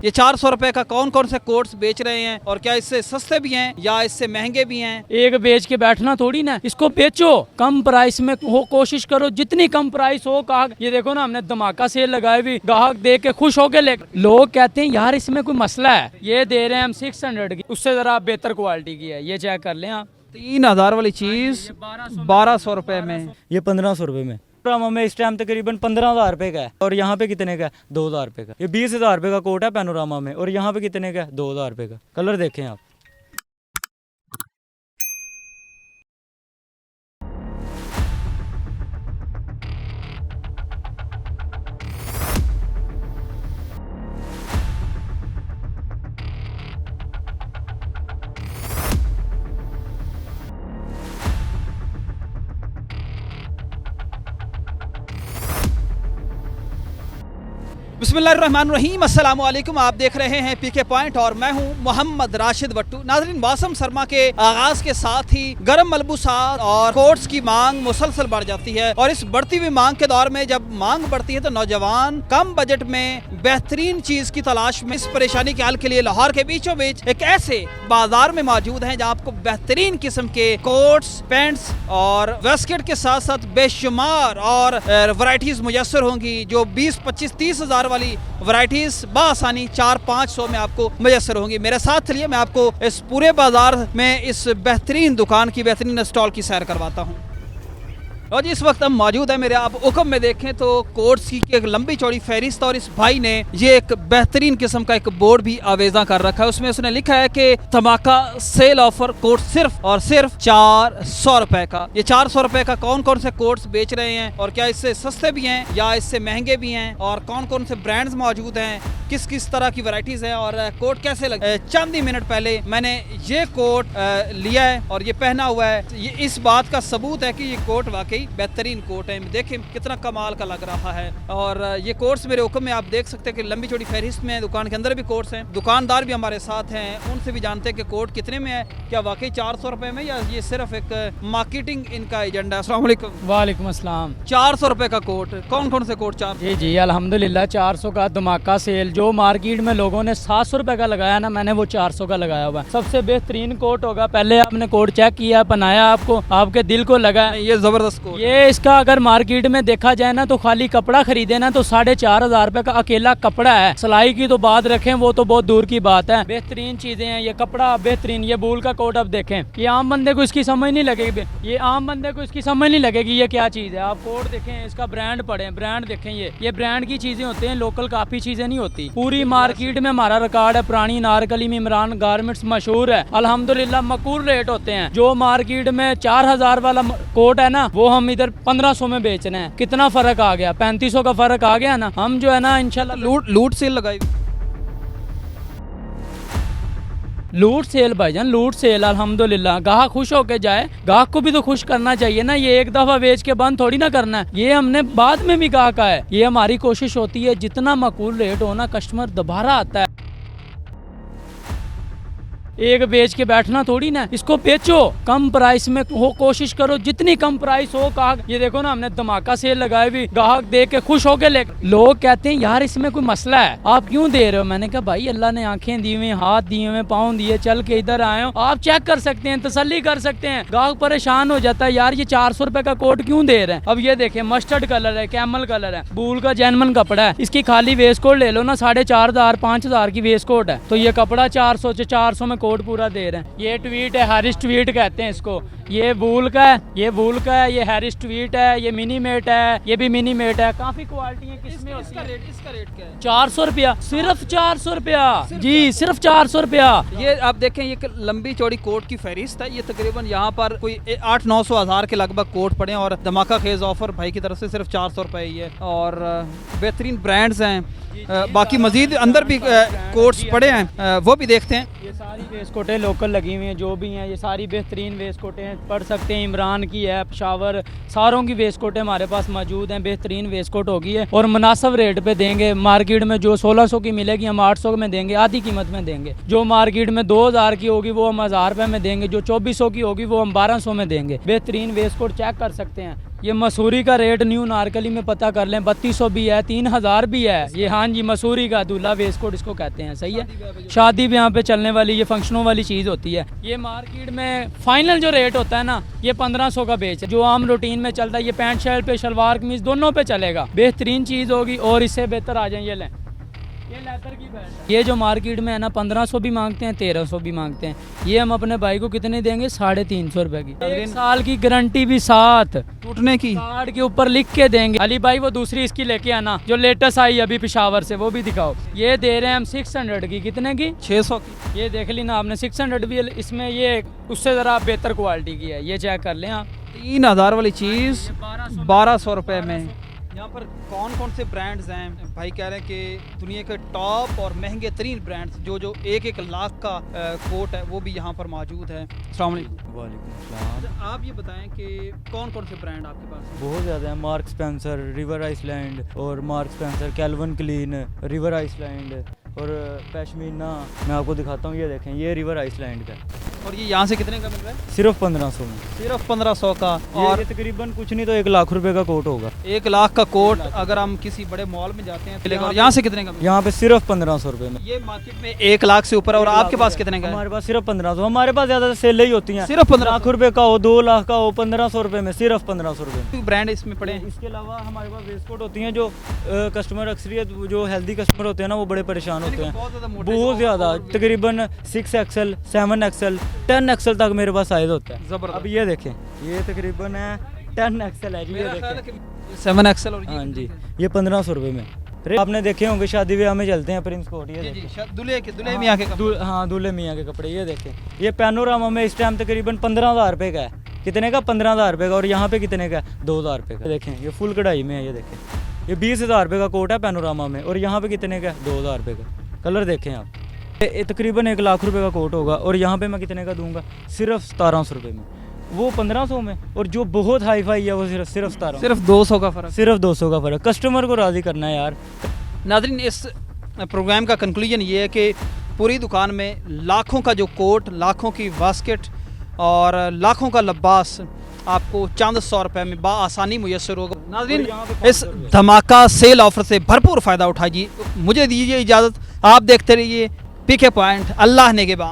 ये 400 रुपए का कौन कौन से कोट्स बेच रहे हैं और क्या इससे सस्ते भी हैं या इससे महंगे भी हैं? एक बेच के बैठना थोड़ी ना, इसको बेचो, कम प्राइस में हो, कोशिश करो जितनी कम प्राइस हो। ग्राहक ये देखो ना, हमने धमाका सेल लगाई हुई, ग्राहक देख के खुश होके ले। लोग कहते हैं यार इसमें कोई मसला है, ये दे रहे हैं हम 600 की, उससे जरा बेहतर क्वालिटी की है, ये चेक कर लें आप। 3000 वाली चीज 1200 रुपए में, ये 1500 रुपए में। रामा में इस टाइम तकरीबन 15,000 रुपए का है। और यहाँ पे कितने का है? 2,000 रुपए का। ये 20,000 रुपए का कोट है पैनोरामा में, और यहाँ पे कितने का है? 2,000 रुपए का। कलर देखें आप। बिस्मिल्लाहिर्रहमानिर्रहीम, अस्सलाम वालेकुम। आप देख रहे हैं पीके पॉइंट और मैं हूं मोहम्मद राशिद वट्टू। नाज़रीन, मौसम सरमा के आगाज के साथ ही गर्म मलबूसात और कोट्स की मांग मुसलसल बढ़ जाती है और इस बढ़ती हुई मांग के दौर में जब मांग बढ़ती है तो नौजवान कम बजट में बेहतरीन चीज की तलाश में इस परेशानी के हल के लिए लाहौर के बीचों बीच एक ऐसे बाजार में मौजूद है जहाँ आपको बेहतरीन किस्म के कोट्स, पैंट्स और वेस्टकोट के साथ साथ बेशुमार और वैरायटीज मुयसर होंगी जो 20-25-30 हजार वाली वैरायटीज बासानी 400-500 में आपको मुयसर होंगी। मेरे साथ चलिए मैं आपको इस पूरे बाजार में इस बेहतरीन दुकान की, बेहतरीन स्टॉल की सैर करवाता हूँ। और जी इस वक्त हम मौजूद है मेरे, आप हुक्म में देखें तो कोट्स की एक लंबी चौड़ी फहरिस्त, और इस भाई ने ये एक बेहतरीन किस्म का एक बोर्ड भी आवेजा कर रखा है। उसमें उसने लिखा है कि धमाका सेल ऑफर कोट सिर्फ और सिर्फ 400 रुपए का। ये 400 रुपए का कौन कौन से कोट्स बेच रहे हैं और क्या इससे सस्ते भी हैं या इससे महंगे भी हैं, और कौन कौन से ब्रांड्स मौजूद हैं, किस किस तरह की वैरायटीज है और कोट कैसे लगे। चंद ही मिनट पहले मैंने ये कोट लिया है और ये पहना हुआ है। ये इस बात का सबूत है कि ये कोट वाकई बेहतरीन कोट है। देखें कितना कमाल का लग रहा है। और ये कोट्स मेरे हुक्म में आप देख सकते हैं कि लंबी चौड़ी फहरिस्त में, दुकान के अंदर भी कोट्स हैं, दुकानदार भी हमारे साथ हैं, उनसे भी जानते हैं कि कोट कितने में है, क्या वाकई 400 रुपए में या ये सिर्फ एक मार्केटिंग इनका एजेंडा है। अस्सलाम वालेकुम। वालेकुम अस्सलाम। 400 रुपए का कोट, कौन कौन से कोट? 400? जी जी अल्हम्दुलिल्लाह, 400 का धमाका सेल। जो मार्केट में लोगों ने 700 रुपए का लगाया ना, मैंने वो 400 का लगाया हुआ है। सबसे बेहतरीन कोट होगा। पहले आपने कोट चेक किया, बनाया, आपको आपके दिल को लगा ये जबरदस्त कोट। ये इसका अगर मार्केट में देखा जाए ना तो खाली कपड़ा खरीदे ना तो 4,500 रुपए का अकेला कपड़ा है। सिलाई की तो बात रखें, वो तो बहुत दूर की बात है। बेहतरीन चीजें हैं। ये कपड़ा बेहतरीन, ये बूल का कोट अब देखें, ये आम बंदे को इसकी समझ नहीं लगेगी, ये आम बंदे को इसकी समझ नहीं लगेगी ये क्या चीज है। आप कोट देखें, इसका ब्रांड पढ़ें, ब्रांड देखें, ये ब्रांड की चीजें होते हैं, लोकल काफी चीजें नहीं होती। पूरी मार्केट में हमारा रिकॉर्ड है, पुरानी नारकली में इमरान गारमेंट्स मशहूर है। अल्हम्दुलिल्लाह मकबूल रेट होते हैं। जो मार्केट में 4,000 वाला कोट है ना, वो हम इधर 1500 में बेच रहे हैं। कितना फर्क आ गया? 3500 का फर्क आ गया ना। हम जो है ना इंशाल्लाह लूट सेल लगाई, लूट सेल भाईजान, लूट सेल। अल्हम्दुलिल्लाह ग्राहक खुश होके जाए, ग्राहक को भी तो खुश करना चाहिए ना। ये एक दफा बेच के बंद थोड़ी ना करना है, ये हमने बाद में भी कहा है। ये हमारी कोशिश होती है जितना माकूल रेट हो ना, कस्टमर दोबारा आता है। एक बेच के बैठना थोड़ी ना, इसको बेचो, कम प्राइस में हो, कोशिश करो जितनी कम प्राइस हो। ग्राहक ये देखो ना, हमने धमाका सेल लगाई हुई, ग्राहक देख के खुश होके ले। लोग कहते हैं यार इसमें कोई मसला है, आप क्यों दे रहे हो? मैंने कहा भाई अल्लाह ने आंखें दी हुई, हाथ दिए हुए, पाँव दिए, चल के इधर आए हो, आप चेक कर सकते हैं, तसल्ली कर सकते हैं। ग्राहक परेशान हो जाता है, यार ये 400 रुपए का कोट क्यों दे रहे हैं। अब ये देखे, मस्टर्ड कलर है, कैमल कलर है, बूल का जैनमन कपड़ा है। इसकी खाली वेस्ट कोट ले लो ना, 4,500-5,000 की वेस्ट कोट है, तो ये कपड़ा 400 से 400 में कोट पूरा दे रहे हैं। ये ट्वीट है, हैरिस ट्वीट कहते हैं इसको। ये वूल का है, ये वूल का है, ये हैरिस ट्वीट है, ये मिनी मेट है, ये भी मिनी मेट है। काफी क्वालिटी है। किसमें इसका रेट क्या है? 400 रुपया, सिर्फ 400 रुपया जी, सिर्फ 400 रुपया। ये आप देखें, ये लंबी चौड़ी कोट की फहरिस्त है। ये तकरीबन यहाँ पर कोई 800-900 हज़ार के लगभग कोट पड़े हैं और धमाका खेज ऑफर भाई की तरफ से सिर्फ 400 रुपए ही है। और बेहतरीन ब्रांड्स हैं। बाकी मजीद अंदर भी कोट्स पड़े हैं, वो भी देखते हैं। ये सारी वेस्टकोटें लोकल लगी हुई हैं, जो भी हैं ये सारी बेहतरीन वेस्टकोटें पढ़ सकते हैं। इमरान की है, पेशावर, सारों की वेस्टकोटें हमारे पास मौजूद हैं। बेहतरीन वेस्टकोट होगी है और मुनासिब रेट पे देंगे। मार्केट में जो 1600 की मिलेगी हम 800 में देंगे, आधी कीमत में देंगे। जो मार्केट में 2000 की होगी वो हम 1000 रुपये में देंगे, जो 2400 की होगी वो हम 1200 में देंगे। बेहतरीन वेस्टकोट चेक कर सकते हैं। ये मसूरी का रेट न्यू नारकली में पता कर लें, 3200 भी है, 3000 भी है। ये हाँ जी मसूरी का दूल्हा वेस्ट कोट इसको कहते हैं, सही है। शादी ब्याह पे चलने वाली ये फंक्शनों वाली चीज़ होती है। ये मार्केट में फाइनल जो रेट होता है ना, ये 1500 का बेच है। जो आम रूटीन में चलता है ये पैंट शर्ट पे, शलवार कमीज दोनों पे चलेगा। बेहतरीन चीज़ होगी और इससे बेहतर आ जाए ये लें, ये लेदर की बेल्ट है। ये जो मार्केट में है ना 1500 भी मांगते हैं, 1300 भी मांगते हैं। ये हम अपने भाई को कितने देंगे, 350 रुपए की। 1 साल की गारंटी भी साथ, टूटने की कार्ड के ऊपर लिख के देंगे। अली भाई वो दूसरी इसकी लेके आना जो लेटेस्ट आई अभी पेशावर से, वो भी दिखाओ। ये दे रहे हैं हम 600 की, कितने की, 600 की। ये देख ली ना आपने, 600 भी इसमें, ये उससे ज़रा बेहतर क्वालिटी की है। ये चेक कर लें आप, 3000 वाली चीज़ 1200 रुपए में। यहाँ पर कौन कौन से ब्रांड्स हैं? भाई कह रहे हैं कि दुनिया के टॉप और महंगे तरीन ब्रांड्स जो 1-1 लाख का कोट है वो भी यहाँ पर मौजूद है। अस्सलाम वालेकुम। वालेकुम। आप ये बताएं कि कौन कौन से ब्रांड आपके पास बहुत ज़्यादा है, मार्क स्पेंसर, रिवर आइसलैंड और Mark Spencer, Calvin Klein, River Island और पैशमीना। मैं आपको दिखाता हूँ, ये देखें, ये रिवर आइसलैंड का है। और ये यहाँ से कितने का मिल रहा है? सिर्फ 1500 में। सिर्फ 1500 का। और और ये तकरीबन कुछ नहीं तो 1 लाख रुपए का कोट होगा। 1 लाख का कोट अगर हम किसी बड़े मॉल में जाते हैं तो यहाँ से कितने का मिल रहा यहाँ पे सिर्फ 1500 रुपए में। है? ये मार्केट में 1 लाख से ऊपर। और आपके पास कितने का है? हमारे पास सिर्फ 1500। हमारे पास ज़्यादा सेल ही होती हैं, सिर्फ 1500 लाख रुपए का हो, 2 लाख का हो, 1500 रुपए में, सिर्फ 1500 रुपए में। ब्रांड इसमें पड़े हैं। इसके अलावा हमारे पास वेस्ट कोट होती हैं जो कस्टमर अक्सरियत जो हेल्दी कस्टमर होते हैं ना, वो बड़े परेशान होते हैं बहुत ज़्यादा। तकरीबन 6XL, 7XL, 10XL तक मेरे पास साइज होता है। जबरदस्त। अब ये देखें, ये तकरीबन है 10XL है जी, ये देखें। 7XL और ये हाँ जी, ये 1500 रुपए में। फिर आपने देखे होंगे शादी ब्याह में चलते हैं प्रिंस कोट, ये देखें। दूल्हे मियाँ के कपड़े। हाँ, दूल्हे मियाँ के कपड़े, ये देखें। ये पैनोरामा में इस टाइम तकरीबन 15,000 रुपये का है। कितने का? 15,000 रुपये का। और यहाँ पे कितने का? 2,000 रुपये का। देखें, ये फुल कढ़ाई में है, ये देखें। ये 20,000 रुपये का कोट है पैनोरामा में, और यहाँ पे कितने का? 2,000 रुपये का। कलर देखें आप, ये तकरीबन 1 लाख रुपए का कोट होगा। और यहाँ पे मैं कितने का दूंगा? सिर्फ 1700 रुपये में। वो 1500 में, और जो बहुत हाई फाई है वो सिर्फ 1700। सिर्फ 200 का फर्क। सिर्फ 200 का फ़र्क। कस्टमर को राज़ी करना है यार। नाज़रीन, इस प्रोग्राम का कंक्लूजन ये है कि पूरी दुकान में लाखों का जो कोट, लाखों की बास्केट और लाखों का लबास आपको चंद 100 रुपए में बआसानी मुयस्सर होगा। नाज़रीन, इस धमाका सेल ऑफर से भरपूर फ़ायदा उठाइए। मुझे दीजिए इजाज़त, आप देखते रहिए पीके पॉइंट। अल्लाह नेगेबान।